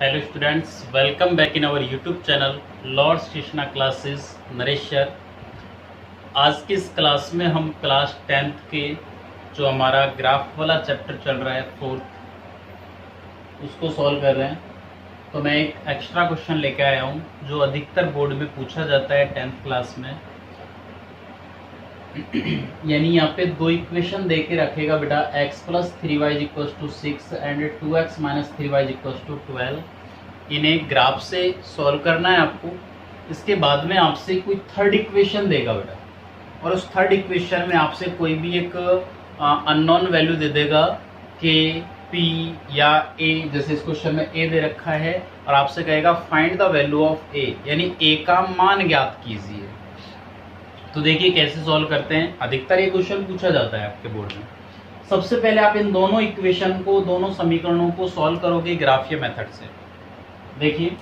Hello students, welcome back in our YouTube channel Lords Krishna classes Naresh sir. आज की इस class में हम क्लास 10th के जो हमारा ग्राफ वाला चैप्टर चल रहा है फोर्थ, उसको सॉल्व कर रहे हैं। तो मैं एक एक्स्ट्रा क्वेश्चन लेके आया हूँ जो अधिकतर बोर्ड में पूछा जाता है 10th क्लास में। यानी यहाँ पे दो इक्वेशन दे के रखेगा बेटा, x plus 3y equal to 6 and 2x minus 3y equal to 12। इन्हें ग्राफ से सॉल्व करना है आपको। इसके बाद में आपसे कोई थर्ड इक्वेशन देगा बेटा, और उस थर्ड इक्वेशन में आपसे कोई भी एक अननोन वैल्यू दे देगा, k, p या a। जैसे इस क्वेश्चन में a दे रखा है और आपसे कहेगा find the value of a, यानी a का मान ज्ञात कीजिए। तो देखिए कैसे सॉल्व करते हैं। अधिकतर ये क्वेश्चन पूछा जाता है आपके बोर्ड में। सबसे पहले आप इन दोनों इक्वेशन को, दोनों समीकरणों को सॉल्व करोगे ग्राफीय मेथड से। देखिए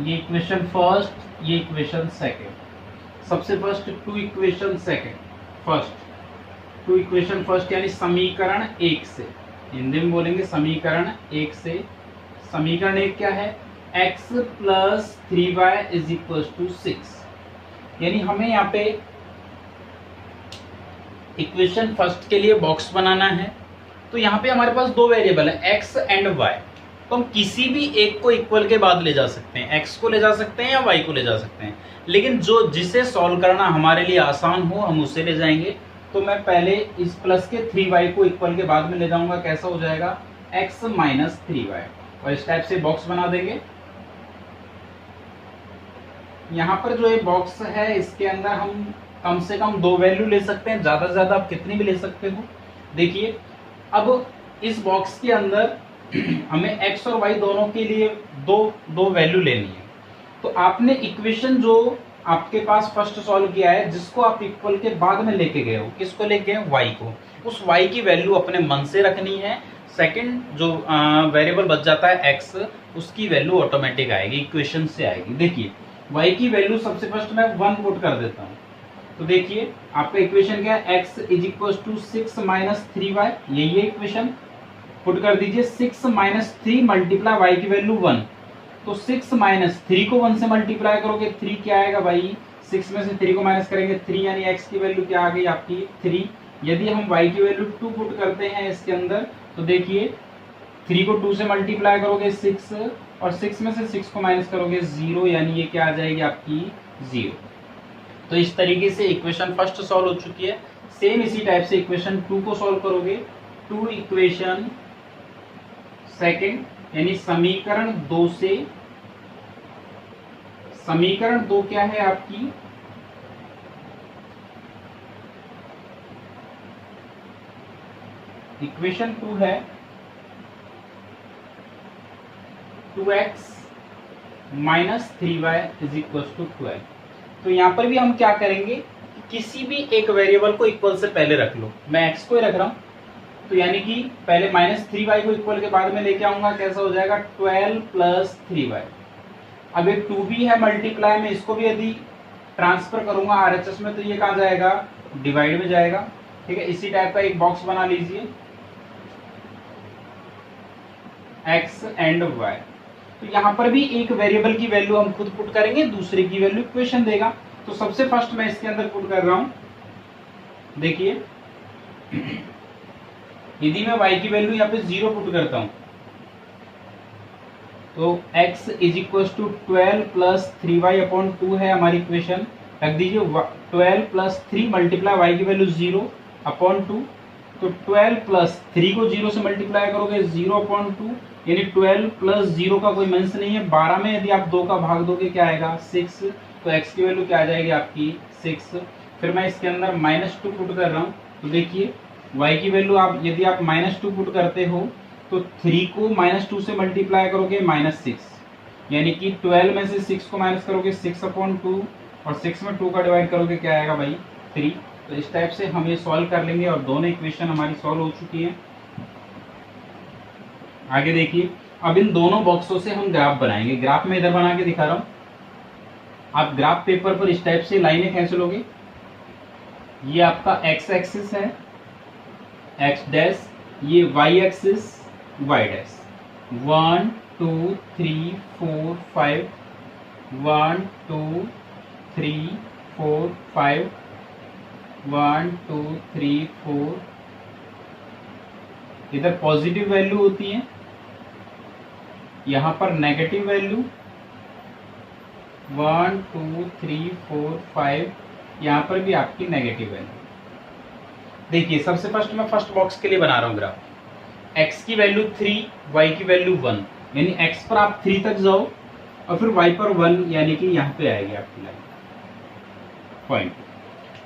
ये इक्वेशन फर्स्ट, ये इक्वेशन सेकंड। सबसे first to equation second, first to equation first यानी समीकरण एक से, हिंदी में बोलेंगे समीकरण एक से। समीकरण एक क्या है? x plus 3y is equal to 6। यानी हमें यहाँ पे इक्वेशन फर्स्ट के लिए बॉक्स बनाना है। तो यहाँ पे हमारे पास दो वेरिएबल है x एंड y। तो हम किसी भी एक को इक्वल के बाद ले जा सकते हैं, x को ले जा सकते हैं या y को ले जा सकते हैं, लेकिन जो जिसे सॉल्व करना हमारे लिए आसान हो हम उसे ले जाएंगे। तो मैं पहले इस प्लस के 3y को इक्वल के बाद में ले जाऊंगा। कैसा हो जाएगा? x माइनस 3y, और इस टाइप से बॉक्स बना देंगे। यहाँ पर जो ये बॉक्स है इसके अंदर हम कम से कम दो वैल्यू ले सकते हैं, ज्यादा से ज्यादा आप कितनी भी ले सकते हो। देखिए अब इस बॉक्स के अंदर हमें x और y दोनों के लिए दो वैल्यू लेनी है। तो आपने इक्वेशन जो आपके पास फर्स्ट सॉल्व किया है, जिसको आप इक्वल के बाद में लेके गए हो, किसको लेके गए? y को। उस y की वैल्यू अपने मन से रखनी है। सेकंड जो वेरिएबल बच जाता है x, उसकी वैल्यू ऑटोमेटिक आएगी, इक्वेशन से आएगी। देखिए y की वैल्यू सबसे फर्स्ट मैं 1 पुट कर देता हूँ। तो देखिए आपका इक्वेशन क्या है? x is equal to 6 minus 3y, यही है इक्वेशन। पुट कर दीजिए 6 माइनस 3 मल्टीप्लाई y की वैल्यू 1। तो 6 माइनस 3 को 1 से मल्टीप्लाई करोगे 3 क्या आएगा भाई? 6 में से 3 को माइनस करेंगे 3, यानी x की वैल्यू क्या आ गई आपकी? 3। यदि हम y की वैल्यू 2 पुट करते हैं इसके अंदर, तो देखिए 3 को 2 से मल्टीप्लाई करोगे 6, और 6 में से 6 को माइनस करोगे 0, यानी ये क्या आ जाएगी आपकी? 0। तो इस तरीके से इक्वेशन फर्स्ट सॉल्व हो चुकी है। सेम इसी टाइप से इक्वेशन 2 को सॉल्व करोगे। 2 इक्वेशन सेकंड यानी समीकरण 2 से, समीकरण 2 क्या है आपकी? इक्वेशन 2 है 2x minus 3y is equal to 12। तो यहाँ पर भी हम क्या करेंगे? किसी भी एक वेरिएबल को इक्वल से पहले रख लो। मैं x को ही रख रहा हूँ, तो यानी कि पहले माइनस 3y को इक्वल के बाद में लेके आऊंगा। कैसा हो जाएगा? 12 प्लस 3y। अब एक 2 भी है मल्टीप्लाई में, इसको भी यदि ट्रांसफर करूंगा RHS में, तो ये कहाँ जाएगा? डिवाइड में जाएगा। ठीक है, इसी टाइप का एक बॉक्स बना लीजिए x एंड y। तो यहाँ पर भी एक वेरिएबल की वैल्यू हम खुद पुट करेंगे, दूसरे की वैल्यू इक्वेशन देगा। तो सबसे फर्स्ट मैं इसके अंदर पुट कर रहा हूं। देखिए यदि मैं y की वैल्यू यहाँ पे 0 पुट करता हूं, तो x is equal to 12 plus 3y upon 2 है हमारी इक्वेशन। रख दीजिए 12 प्लस 3 मल्टीप्लाई y की वैल्यू 0 अपॉन 2। तो 12 प्लस 3 को 0 से मल्टीप्लाई करोगे 0 अपॉन 2, यानी 12 प्लस 0 का कोई मीन्स नहीं है। 12 में यदि आप 2 का भाग दोगे क्या आएगा? 6। तो x की वैल्यू क्या आ जाएगी आपकी? 6। फिर मैं इसके अंदर -2 पुट कर रहा हूँ। तो देखिए y की वैल्यू आप यदि आप -2 पुट करते हो, तो 3 को -2 से मल्टीप्लाई करोगे -6, यानी कि 12 में से 6 को माइनस करोगे 6 अपॉन 2, और 6 में 2 का डिवाइड करोगे क्या आएगा भाई? 3। तो इस टाइप से हम ये सॉल्व कर लेंगे, और दोनों इक्वेशन हमारी सॉल्व हो चुकी है। आगे देखिए, अब इन दोनों बॉक्सों से हम ग्राफ बनाएंगे। ग्राफ में इधर बना के दिखा रहा हूं। आप ग्राफ पेपर पर इस टाइप से लाइनें कैसे लोगे? ये आपका x एक्सिस है, x डैश, ये y एक्सिस, y डैश। 1 2 3 4 5, 1 2 3 4 5, 1 2 3 4। इधर पॉजिटिव वैल्यू होती है, यहां पर नेगेटिव वैल्यू 1 2 3 4 5, यहां पर भी आपकी नेगेटिव वैल्यू। देखिए सबसे फर्स्ट मैं फर्स्ट बॉक्स के लिए बना रहा हूं ग्राफ। x की वैल्यू 3, y की वैल्यू 1, यानी x पर आप 3 तक जाओ और फिर y पर 1, यानी कि यहाँ पे आएगी आपकी लाइन पॉइंट।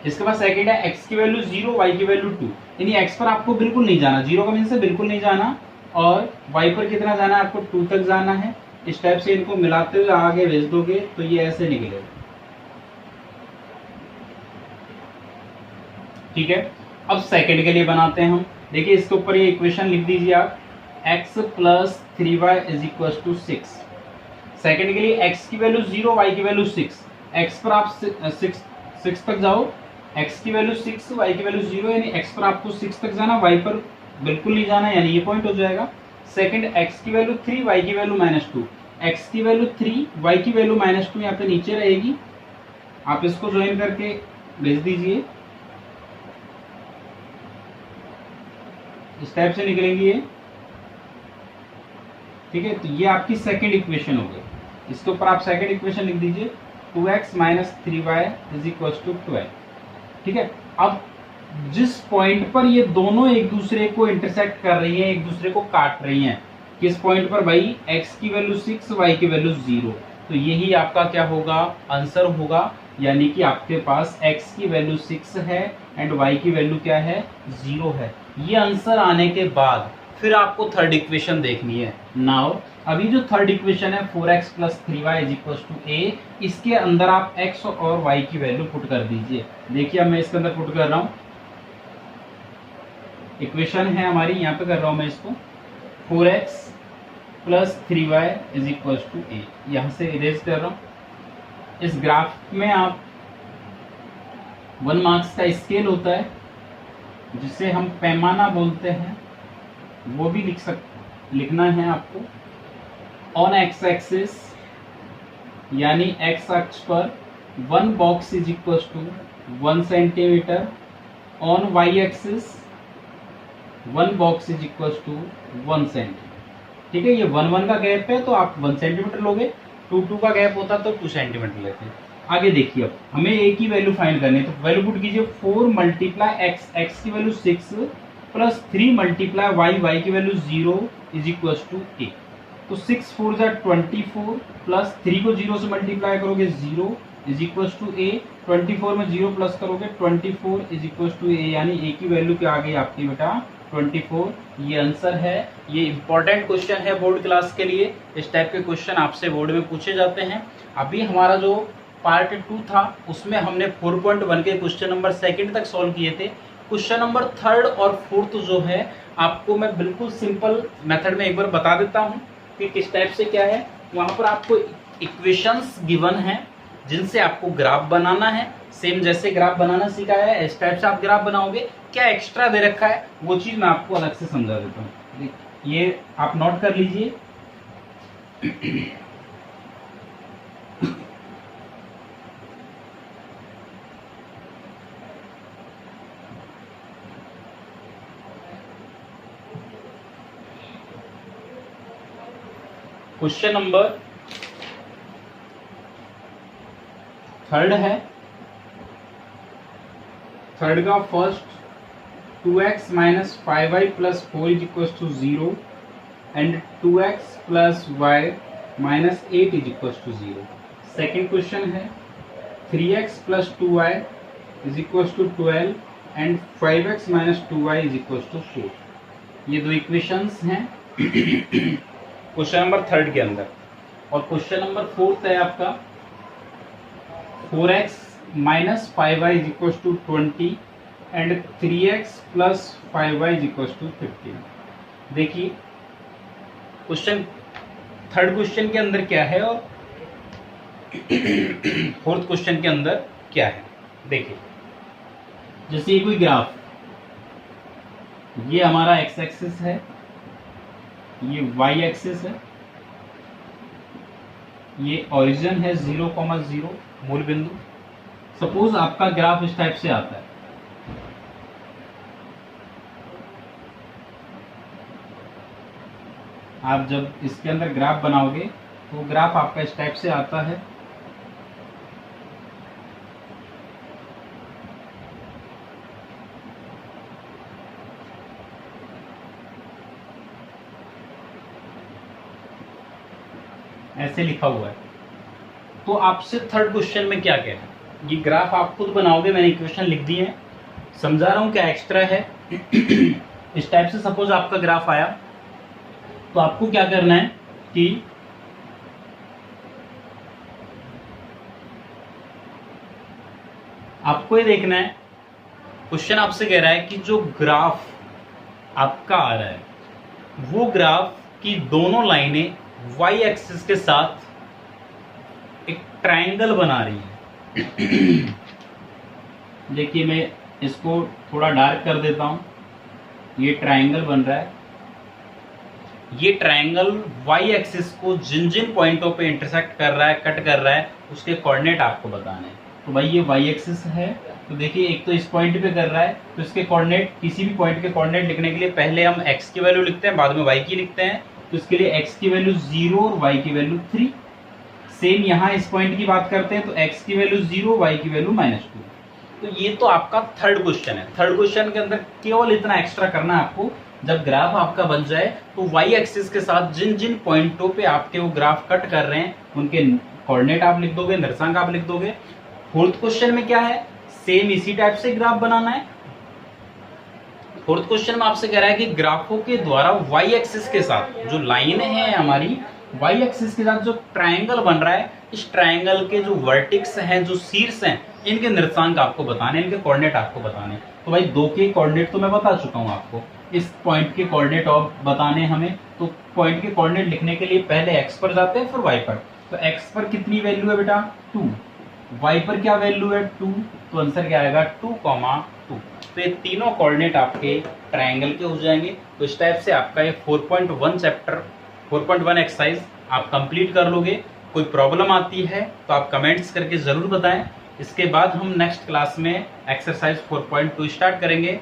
इसके बाद सेकंड है x की वैल्यू 0, y की वैल्यू 2, यानी x पर आपको बिल्कुल नहीं जाना, 0 का मीन्स बिल्कुल नहीं जाना, और y पर कितना जाना है, आपको 2 तक जाना है। इस टाइप से इनको मिलाते हुए आगे भेज दोगे तो ये ऐसे निकलेगा। ठीक है, अब सेकंड के लिए बनाते हैं हम। देखिए इसके ऊपर ये इक्वेशन लिख दीजिए आप, x plus 3y is equal to 6। Second के लिए x की वैल्यू 0, y की वैल्यू 6, x पर आप 6 तक जाओ, x की वैल्यू 6, y की वैल्यू 0, यानी x पर आपको 6 तक जाना, y पर बिल्कुल नहीं जाना, यानी ये पॉइंट हो जाएगा। सेकंड x की वैल्यू 3, y की वैल्यू -2, x की वैल्यू 3, y की वैल्यू -2 यहाँ पे नीचे रहेगी, आप इसको ज्वाइन करके भेज दीजिए, इस टाइप से निकलेंगी ये। ठीक है, तो ये आपकी सेकंड इक्वेशन हो गई। इसके ऊपर आप सेकंड इक्वेशन लिख दीजिए, 2x minus 3y is equal to 12। ठीक है, अब जिस पॉइंट पर ये दोनों एक दूसरे को इंटरसेक्ट कर रही हैं, एक दूसरे को काट रही हैं, किस पॉइंट पर भाई, x की वैल्यू 6, y की वैल्यू 0, तो यही आपका क्या होगा, आंसर होगा। यानी कि आपके पास x की वैल्यू 6 है एंड y की वैल्यू क्या है, 0 है। ये आंसर आने के बाद फिर आपको थर्ड इक्वेशन देखनी है। नाउ अभी जो थर्ड इक्वेशन है 4x plus 3y is equal to a, इसके अंदर आप x और y की वैल्यू पुट कर दीजिए। देखिए अब मैं इसके अंदर पुट कर रहा हूँ, इक्वेशन है हमारी, यहाँ पे कर रहा हूँ मैं इसको, 4x plus 3y is equal to a, यहाँ से इरेज कर रहा हूँ। इस ग्राफ में आप 1 मार्क्स का स्केल होता है जिसे हम पैमाना बोलते हैं, वो भी लिखना है आपको। ऑन एक्स एक्सिस यानी एक्स अक्ष पर 1 box is equal to 1 centimetre, on Y axis 1 box is equal to 1 centimetre. ठीक है, ये 1 का गैप है तो आप 1 सेंटीमीटर लोगे, 2 का गैप होता तो 2 सेंटीमीटर लेते हैं। आगे देखिए, अब हमें ए की वैल्यू फाइंड करनी है, तो वैल्यू पुट कीजिए, 4 मल्टीप्लाई एक्स, एक्स की value 6 plus 3 multiply Y, Y की value 0 is equal to A. तो 6 4 जा 24 प्लस 3 को 0 से मल्टीप्लाई करोगे 0 इज इक्वल टू ए, 24 में 0 प्लस करोगे 24 इज इक्वल टू ए, यानी ए की वैल्यू क्या आ गई आपकी बेटा, 24। ये आंसर है। ये इंपॉर्टेंट क्वेश्चन है बोर्ड क्लास के लिए, इस टाइप के क्वेश्चन आपसे बोर्ड में पूछे जाते हैं। अभी हमारा जो पार्ट 2 था उसमें हमने 4.1 के क्वेश्चन नंबर 2 तक सॉल्व किए थे। क्वेश्चन नंबर 3 और 4 जो है आपको मैं बिल्कुल सिंपल मेथड में एक बार बता देता हूं कि किस टाइप से क्या है। वहां पर आपको इक्वेशंस गिवन है जिनसे आपको ग्राफ बनाना है, सेम जैसे ग्राफ बनाना सिखाया है इस टाइप से आप ग्राफ बनाओगे। क्या एक्स्ट्रा दे रखा है वो चीज मैं आपको अलग से समझा देता हूँ, ये आप नोट कर लीजिए। क्वेश्चन नंबर 3 है, 3 का first 2x minus 5y plus 4 is equal to 0 and 2x plus y minus 8 is equal to 0। Second question है 3x plus 2y is equal to 12 and 5x minus 2y is equal to 4। ये दो equations हैं question number 3 के अंदर। और question number 4 है आपका 4x minus 5y is equal to 20 and 3x plus 5y is equal to 15। देखिए question 3 question के अंदर क्या है और 4th क्वेश्चन के अंदर क्या है। देखिए जैसे ये कोई ग्राफ, ये हमारा x एक्सिस है, ये y एक्सिस है, ये ओरिजिन है 0,0 मूल बिंदु। सपोज आपका ग्राफ इस टाइप से आता है, आप जब इसके अंदर ग्राफ बनाओगे तो ग्राफ आपका इस टाइप से आता है। ऐसे लिखा हुआ है। तो आपसे थर्ड क्वेश्चन में क्या कहना है, ये ग्राफ आप खुद बनाओगे, मैंने इक्वेशन लिख दी है, समझा रहा हूं क्या एक्स्ट्रा है। इस टाइप से सपोज आपका ग्राफ आया, तो आपको क्या करना है कि आपको ये देखना है, क्वेश्चन आपसे कह रहा है कि जो ग्राफ आपका आ रहा है वो ग्राफ की दोनों लाइनें y एक्सिस के साथ एक ट्रायंगल बना रही है। देखिए मैं इसको थोड़ा डार्क कर देता हूं, ये ट्रायंगल बन रहा है। ये ट्रायंगल y एक्सिस को जिन जिन पॉइंटों पे इंटरसेक्ट कर रहा है, कट कर रहा है, उसके कोऑर्डिनेट आपको बताने हैं। तो भाई ये y एक्सिस है, तो देखिए एक तो इस पॉइंट पे कर रहा है, तो इसके कोऑर्डिनेट, किसी भी पॉइंट के कोऑर्डिनेट लिखने के लिए पहले हम x की वैल्यू लिखते हैं, बाद में y की लिखते हैं। तो इसके लिए x की वैल्यू 0 और y की वैल्यू 3। सेम यहाँ इस पॉइंट की बात करते हैं, तो x की वैल्यू 0, y की वैल्यू -2। तो ये तो आपका थर्ड क्वेश्चन है। थर्ड क्वेश्चन के अंदर केवल इतना एक्स्ट्रा करना है आपको, जब ग्राफ आपका बन जाए तो y एक्सिस के साथ जिन जिन पॉइंटों पे आपके वो ग्राफ कट कर रहे हैं उनके कोऑर्डिनेट आप लिख दोगे, निर्देशांक आप लिख दोगे। फोर्थ क्वेश्चन में क्या है, सेम इसी टाइप से ग्राफ बनाना है। फोर्थ क्वेश्चन में आपसे कह रहा है कि ग्राफों के द्वारा y एक्सिस के साथ जो लाइन है हमारी, y एक्सिस के साथ जो ट्रायंगल बन रहा है, इस ट्रायंगल के जो वर्टिक्स हैं, जो शीर्ष हैं, इनके निर्देशांक आपको बताने, इनके कोऑर्डिनेट आपको बताने। तो भाई 2 के कोऑर्डिनेट तो मैं बता चुका हूं आपको, इस पॉइंट के कोऑर्डिनेट और बताने हमें। तो पॉइंट के कोऑर्डिनेट लिखने के लिए पहले x पर जाते हैं, फिर y पर। तो x पर कितनी वैल्यू है बेटा 2, y पर क्या वैल्यू है 2, तो आंसर क्या आएगा 2,2। तो ये तीनों कोऑर्डिनेट आपके ट्रायंगल के हो जाएंगे। तो इस टाइप से आपका ये 4.1 चैप्टर 4.1 एक्सरसाइज आप कंप्लीट कर लोगे। कोई प्रॉब्लम आती है तो आप कमेंट्स करके ज़रूर बताएं। इसके बाद हम नेक्स्ट क्लास में एक्सरसाइज 4.2 स्टार्ट करेंगे।